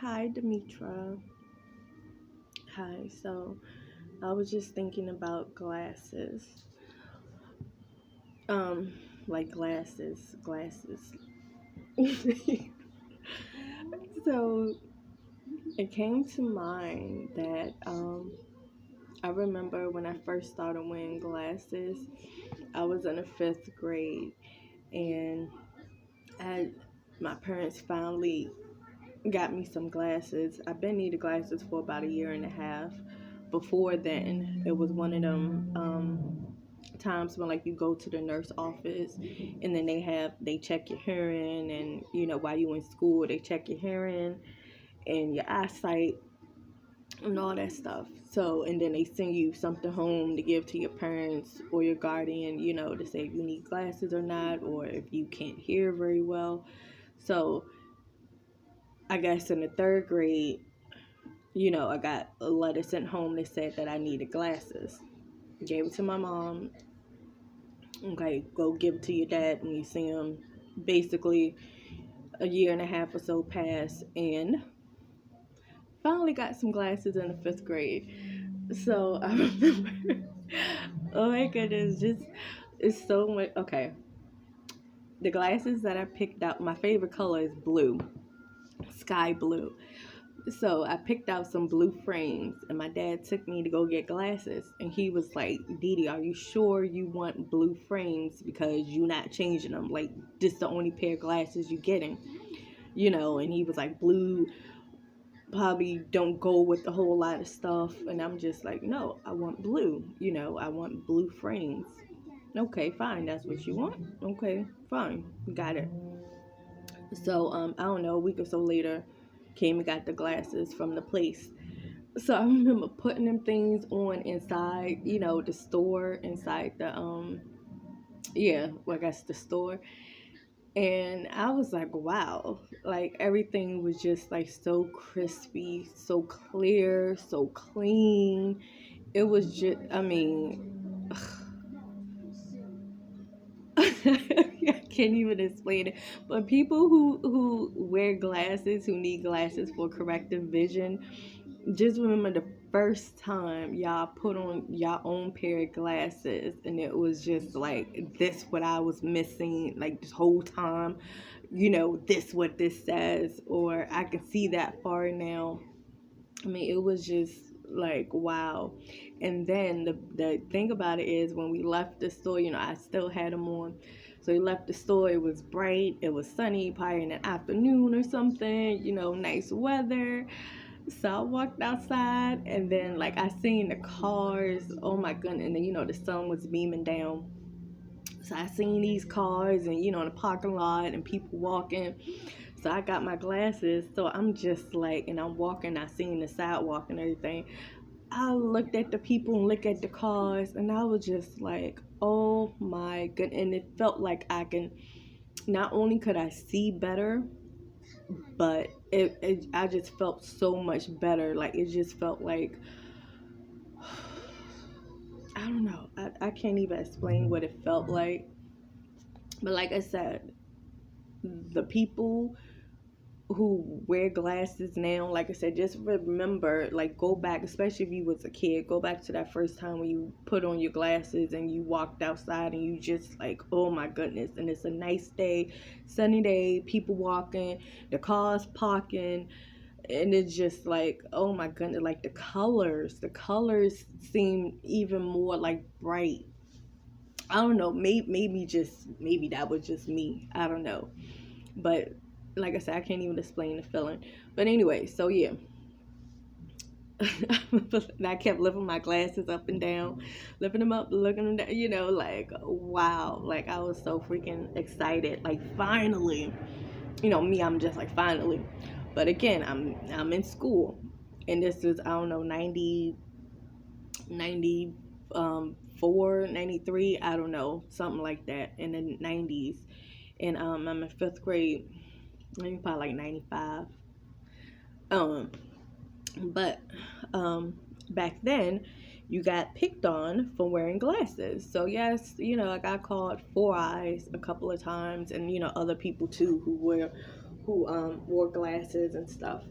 Hi, Demitra. Hi. So, I was just thinking about glasses. Um, like glasses. So, it came to mind that I remember when I first started wearing glasses, I was in the fifth grade, and I, my parents finally got me some glasses. I've been needing glasses for about a year and a half. Before then, it was one of them times when like you go to the nurse office and then they check your hearing, and while you in school they check your hearing and your eyesight and all that stuff. So, and then they send you something home to give to your parents or your guardian, to say if you need glasses or not, or if you can't hear very well. So I guess in the third grade, I got a letter sent home that said that I needed glasses. Gave it to my mom. Okay, go give it to your dad, and you see him. Basically, a year and a half or so passed, and finally got some glasses in the fifth grade. So I remember, oh my goodness, just it's so much. Okay, the glasses that I picked out, my favorite color is blue, sky blue. So I picked out some blue frames, and my dad took me to go get glasses. And he was like, Didi, are you sure you want blue frames? Because you're not changing them. Like, this is the only pair of glasses you're getting. And he was like, blue probably don't go with a whole lot of stuff. And I'm just like, no, I want blue. I want blue frames. Okay, fine. That's what you want? Okay, fine. Got it. So, I don't know, a week or so later, came and got the glasses from the place. So I remember putting them things on inside, the store, inside the yeah, well, I guess the store. And I was like, wow, like everything was just like so crispy, so clear, so clean. It was just, I mean, I can't even explain it. But people who wear glasses, who need glasses for corrective vision, just remember the first time y'all put on your own pair of glasses, and it was just like, this what I was missing like this whole time. This what this says, or I can see that far now. I mean, it was just like, wow. And then the thing about it is, when we left the store, I still had them on. So we left the store, it was bright, it was sunny, probably in the afternoon or something, nice weather. So I walked outside, and then like I seen the cars. Oh my goodness. And then the sun was beaming down. So I seen these cars, and in the parking lot, and people walking. So I got my glasses. So I'm just like, and I'm walking, I seen the sidewalk and everything. I looked at the people and looked at the cars, and I was just like, oh my goodness. And it felt like I can, not only could I see better, but I just felt so much better. Like, it just felt like, I don't know. I can't even explain what it felt like. But like I said, the people who wear glasses now, like I said, just remember, like, go back, especially if you was a kid, go back to that first time when you put on your glasses and you walked outside, and you just like, oh my goodness. And it's a nice day, sunny day, people walking, the cars parking, and it's just like, oh my goodness. Like, the colors seem even more like bright. I don't know, maybe that was just me, I don't know. But like I said, I can't even explain the feeling. But anyway, so yeah. I kept lifting my glasses up and down, lifting them up, looking them down, like, wow. Like, I was so freaking excited. Like, finally, me, I'm just like, finally. But again, I'm in school, and this is, I don't know, 94, 93, I don't know, something like that, in the 90s. And I'm in fifth grade, maybe probably like 95. Um, but back then, you got picked on for wearing glasses. So yes, I got called four eyes a couple of times, and other people too who wore glasses and stuff.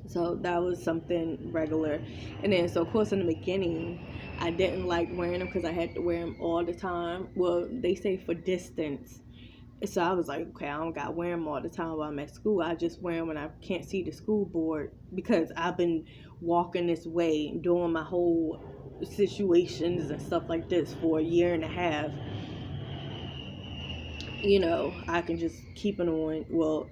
So that was something regular. And then, so of course, in the beginning, I didn't like wearing them because I had to wear them all the time. Well, they say for distance. So I was like, okay, I don't got to wear them all the time while I'm at school. I just wear them when I can't see the school board because I've been walking this way, doing my whole situations and stuff like this for a year and a half. I can just keep it on. Well,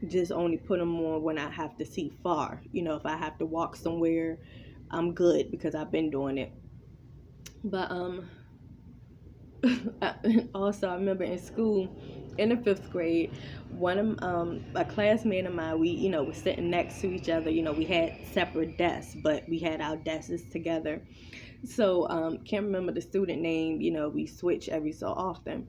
just only put them on when I have to see far. If I have to walk somewhere, I'm good because I've been doing it. But also I remember in school, in the fifth grade, one of a classmate of mine, we was sitting next to each other. We had separate desks, but we had our desks together. So can't remember the student name. We switch every so often,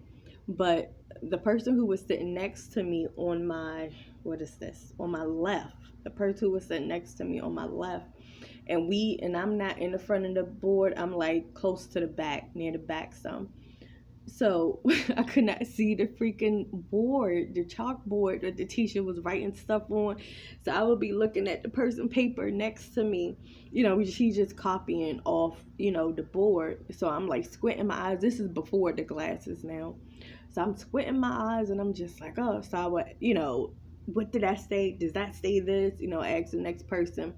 but the person who was sitting next to me on my on my left, the person who was sitting next to me on my left, and I'm not in the front of the board, I'm like close to the back, near the back some. So I could not see the freaking board, the chalkboard that the teacher was writing stuff on. So I would be looking at the person paper next to me. She's just copying off, the board. So I'm like squinting my eyes. This is before the glasses now. So I'm squinting my eyes and I'm just like, oh, so I would, what did I say? Does that say this? Ask the next person.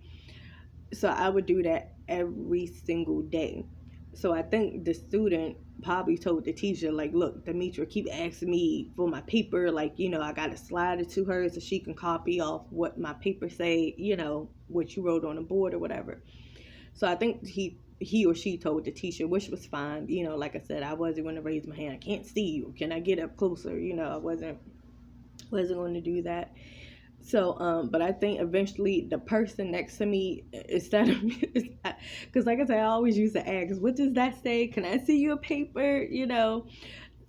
So I would do that every single day. So I think the student probably told the teacher, like, look, Demitra keep asking me for my paper, like, I gotta slide it to her so she can copy off what my paper say, what you wrote on the board or whatever. So I think he or she told the teacher, which was fine. Like I said, I wasn't going to raise my hand. I can't see you. Can I get up closer? I wasn't going to do that. So, but I think eventually the person next to me, instead of, because like I said, I always used to ask, what does that say? Can I see your paper?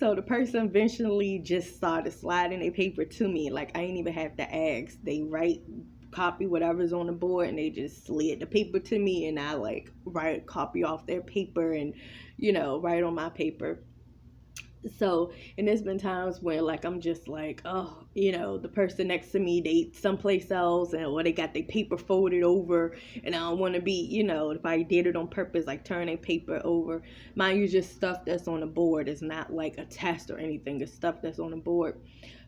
So the person eventually just started sliding a paper to me. Like I ain't even have to ask. They copy whatever's on the board and they just slid the paper to me and I copy off their paper and, write on my paper. So, and there's been times where like I'm just like, oh, the person next to me, they someplace else, or they got their paper folded over, and I don't want to be, if I did it on purpose, like turn a paper over. Mind you, just stuff that's on the board. It's not like a test or anything. It's stuff that's on the board.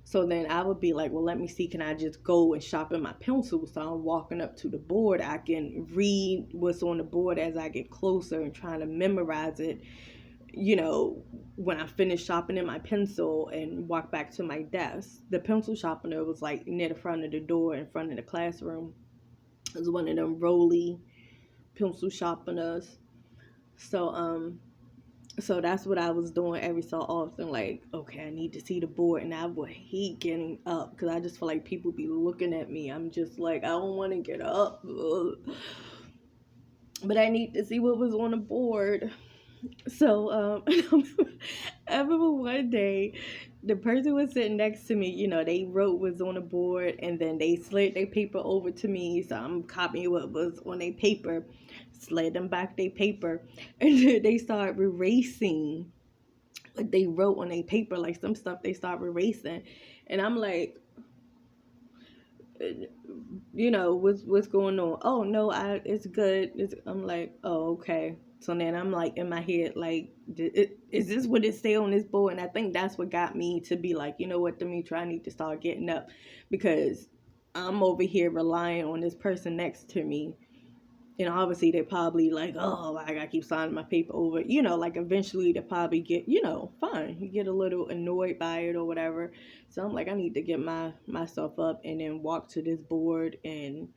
So then I would be like, well, let me see, can I just go and sharpen my pencil? So I'm walking up to the board. I can read what's on the board as I get closer and trying to memorize it. When I finished sharpening my pencil and walked back to my desk, the pencil sharpener was like near the front of the door in front of the classroom. It was one of them rolly pencil sharpeners. So that's what I was doing every so often. Like, okay, I need to see the board, and I would hate getting up because I just feel like people be looking at me. I'm just like, I don't want to get up, but I need to see what was on the board. So I remember one day the person was sitting next to me, they wrote what's on the board and then they slid their paper over to me. So I'm copying what was on their paper, slid them back their paper, and then they started erasing what they wrote on their paper, like some stuff they started erasing. And I'm like, what's going on? Oh no, it's good. I'm like, oh, okay. So then I'm like in my head, like, is this what it say on this board? And I think that's what got me to be like, you know what, Demitra, I need to start getting up because I'm over here relying on this person next to me. Obviously they probably like, oh, I gotta keep signing my paper over. Like eventually they probably get, fine. You get a little annoyed by it or whatever. So I'm like, I need to get myself up and then walk to this board and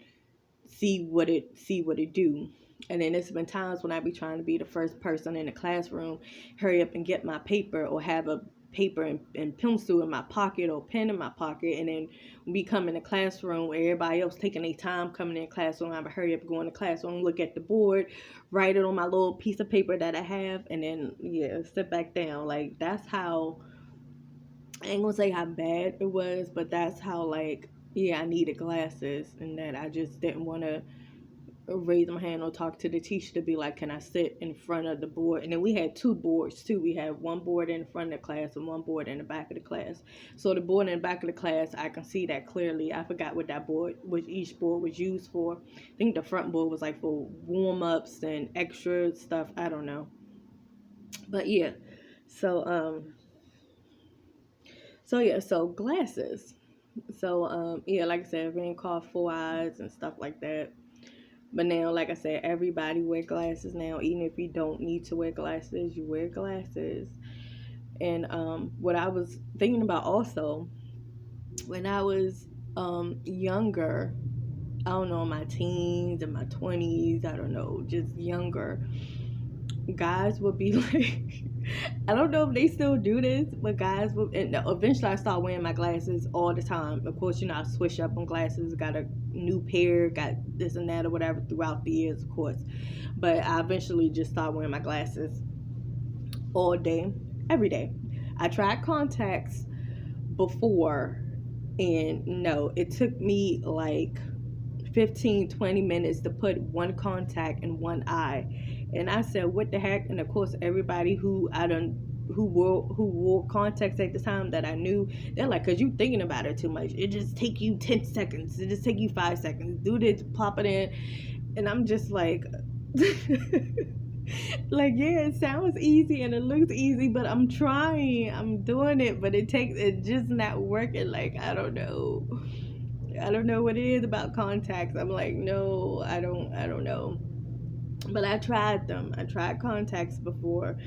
see what it do. And then there's been times when I be trying to be the first person in the classroom, hurry up and get my paper or have a paper and pencil in my pocket or pen in my pocket, and then we come in the classroom where everybody else taking their time coming in the classroom, I would hurry up, go in the classroom, look at the board, write it on my little piece of paper that I have, and then sit back down. Like that's how, I ain't gonna say how bad it was, but that's how like I needed glasses and that I just didn't want to raise my hand or talk to the teacher to be like, can I sit in front of the board? And then we had two boards too. We had one board in front of the class and one board in the back of the class. So the board in the back of the class, I can see that clearly. I forgot what that board, what each board was used for. I think the front board was like for warm-ups and extra stuff. I don't know. But yeah. So glasses. Yeah, like I said, being called four eyes and stuff like that. But now, like I said, everybody wear glasses now. Even if you don't need to wear glasses, you wear glasses. And what I was thinking about also, when I was younger, I don't know, in my teens and my 20s, I don't know, just younger, guys would be like, I don't know if they still do this, but guys would, and eventually I started wearing my glasses all the time. Of course, I switch up on glasses, got a new pair, got this and that or whatever throughout the years, of course. But I eventually just started wearing my glasses all day, every day. I tried contacts before, and no, it took me like 15-20 minutes to put one contact in one eye. And I said, what the heck? And of course, everybody who wore contacts at the time that I knew, they're like, cause you thinking about it too much. It just take you 10 seconds. It just take you 5 seconds. Do this, pop it in. And I'm just like, like, yeah, it sounds easy and it looks easy, but I'm trying. I'm doing it, but it just not working. Like, I don't know what it is about contacts. I'm like, no, I don't know. But I tried them. I tried contacts before.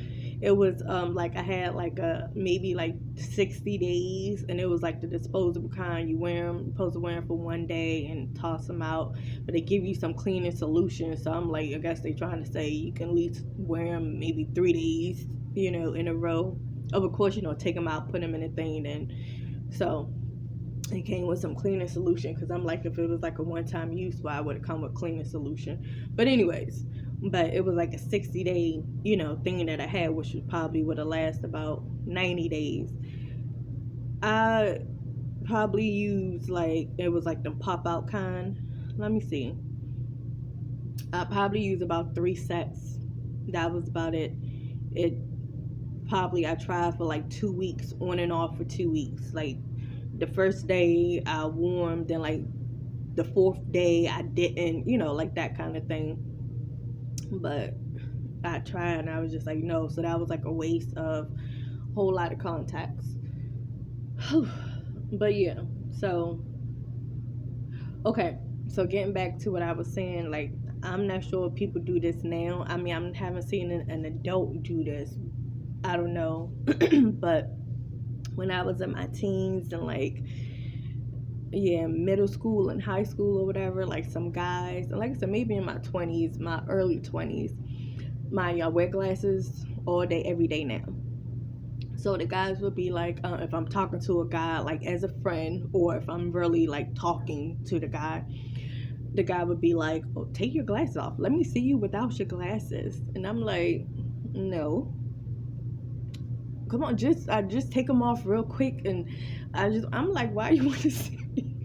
It was like I had like maybe like 60 days, and it was like the disposable kind. You wear them, you're supposed to wear them for one day and toss them out, but they give you some cleaning solution. So I'm like, I guess they trying to say you can at least wear them maybe 3 days, in a row. Of course, take them out, put them in a thing, and so it came with some cleaning solution, because I'm like, if it was like a one-time use, why would it come with cleaning solution? But anyways, it was like a 60-day thing that I had, which probably would have lasted about 90 days. I probably used, like, it was like the pop out kind. Let me see, I probably used about 3 sets. That was about it. I tried for like 2 weeks, on and off for 2 weeks. Like, the first day I wore them, then like the 4th day I didn't, like that kind of thing. But I tried, and I was just like, no. So that was like a waste of a whole lot of contacts. But yeah, so okay, so getting back to what I was saying, like, I'm not sure if people do this now. I mean, I haven't seen an adult do this. I don't know. But when I was in my teens and like, yeah, middle school and high school or whatever, like some guys, and like I said, maybe in my 20s, my early 20s, mind y'all, wear glasses all day, every day now. So the guys would be like, if I'm talking to a guy, like as a friend, or if I'm really like talking to the guy would be like, oh, take your glasses off. Let me see you without your glasses. And I'm like, no. Come on, just take them off real quick. And I'm like, why you want to see me?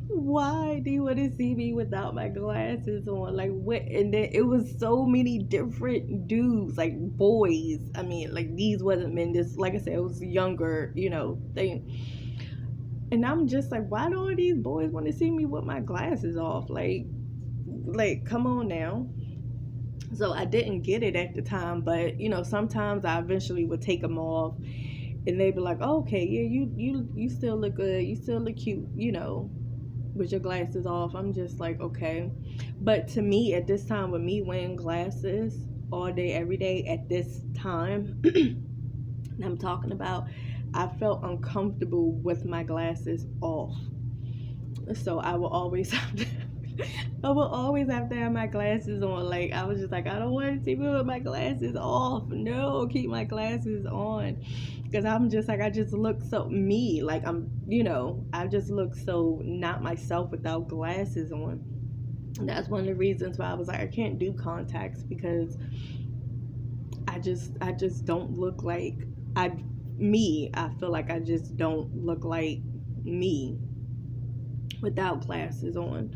Why do you want to see me without my glasses on? Like, what? And then it was so many different dudes, like boys. I mean, like, these wasn't men. This, like I said, it was younger, thing. And I'm just like, why do all these boys want to see me with my glasses off? Like, come on now. So I didn't get it at the time, but sometimes I eventually would take them off, and they'd be like, oh, okay, yeah, you still look good, you still look cute, with your glasses off. I'm just like, okay. But to me, at this time, with me wearing glasses all day, every day, at this time, I'm talking about, I felt uncomfortable with my glasses off. So I will always have to have my glasses on. Like, I was just like, I don't want to see me with my glasses off. No, keep my glasses on. Because I'm just like, I just look so me. Like, I just look so not myself without glasses on. And that's one of the reasons why I was like, I can't do contacts, because I just don't look like I feel like I just don't look like me without glasses on.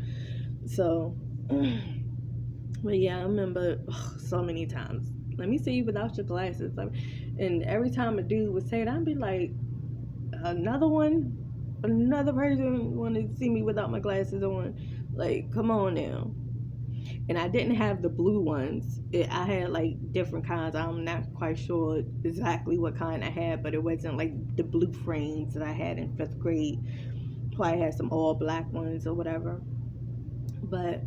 So But yeah, I remember so many times. Let me see you without your glasses. Like, and every time a dude would say it, I'd be like, another one, another person wanted to see me without my glasses on. Like, come on now. And I didn't have the blue ones. I had like different kinds. I'm not quite sure exactly what kind I had, but it wasn't like the blue frames that I had in fifth grade. Probably had some all black ones or whatever. But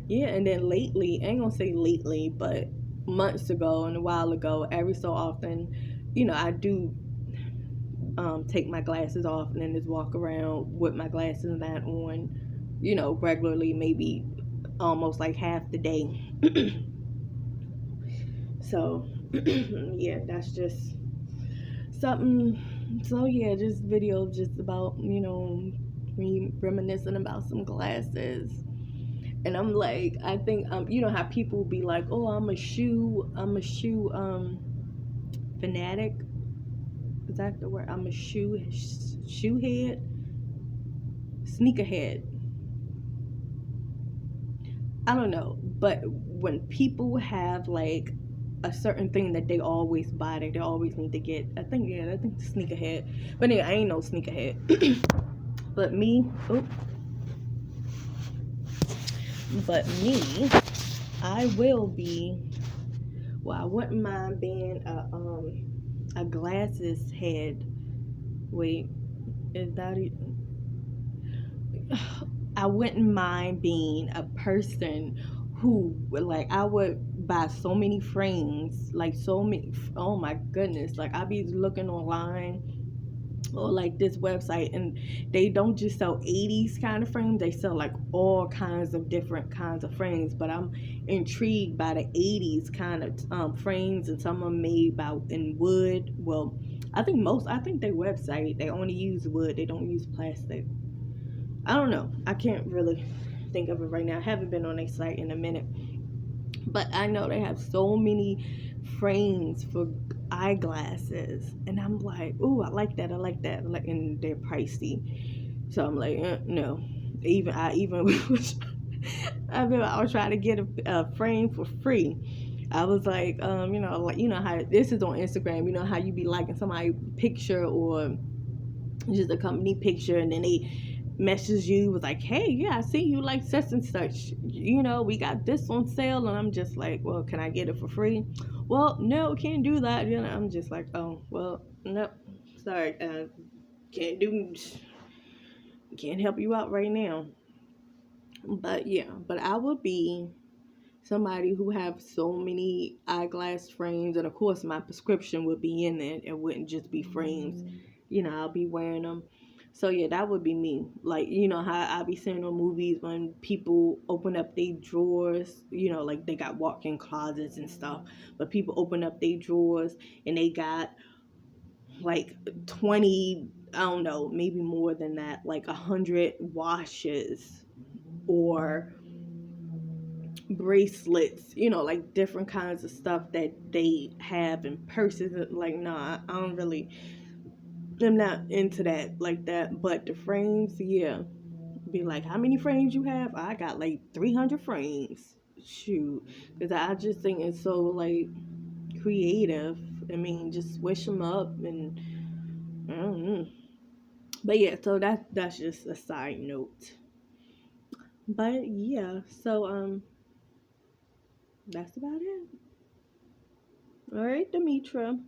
yeah, and then lately, I ain't gonna say lately, but months ago and a while ago, every so often, I do take my glasses off and then just walk around with my glasses not on, regularly, maybe almost like half the day. So, yeah, that's just something. So, yeah, just video just about, me reminiscing about some glasses. And I'm like, I think, you know how people be like, oh, I'm a shoe fanatic. Is that the word? I'm a shoe head, sneakerhead. I don't know, but when people have like a certain thing that they always buy, they always need to get. I think sneakerhead. But anyway, I ain't no sneakerhead. but me, oh, but me, I will be. Well, I wouldn't mind being a glasses head. Wait, is that it? I wouldn't mind being a person who, like, I would buy so many frames, like so many. Oh my goodness! Like, I'd be looking online or like this website, and they don't just sell 80s kind of frames, they sell like all kinds of different kinds of frames. But I'm intrigued by the 80s kind of frames, and some are made by in wood. Well, I think their website, they only use wood, they don't use plastic. I don't know, I can't really think of it right now. I haven't been on their site in a minute, but I know they have so many frames for eyeglasses, and I'm like, oh, I like that, like, and they're pricey, so I'm like, no. I even was, I was trying to get a frame for free. I was like, like, how this is on Instagram. You know how you be liking somebody's picture or just a company picture, and then they message you was like, hey, yeah, I see you like such and such, we got this on sale. And I'm just like, well, can I get it for free? Well, no, can't do that. I'm just like, oh, well, no, sorry, can't do can't help you out right now. But yeah, but I would be somebody who have so many eyeglass frames, and of course my prescription would be in it. It wouldn't just be frames. I'll be wearing them. So yeah, that would be me. Like, how I be seeing on movies when people open up their drawers, like they got walk-in closets and stuff, but people open up their drawers and they got like 20, I don't know, maybe more than that, like 100 washes or bracelets, like different kinds of stuff that they have in purses. Like, nah, I don't really, I'm not into that like that. But the frames, yeah, be like, how many frames you have? I got like 300 frames. Shoot, because I just think it's so like creative. I mean, just swish them up, and I don't know. But yeah, so that's just a side note. But yeah, so that's about it. All right, Demitra.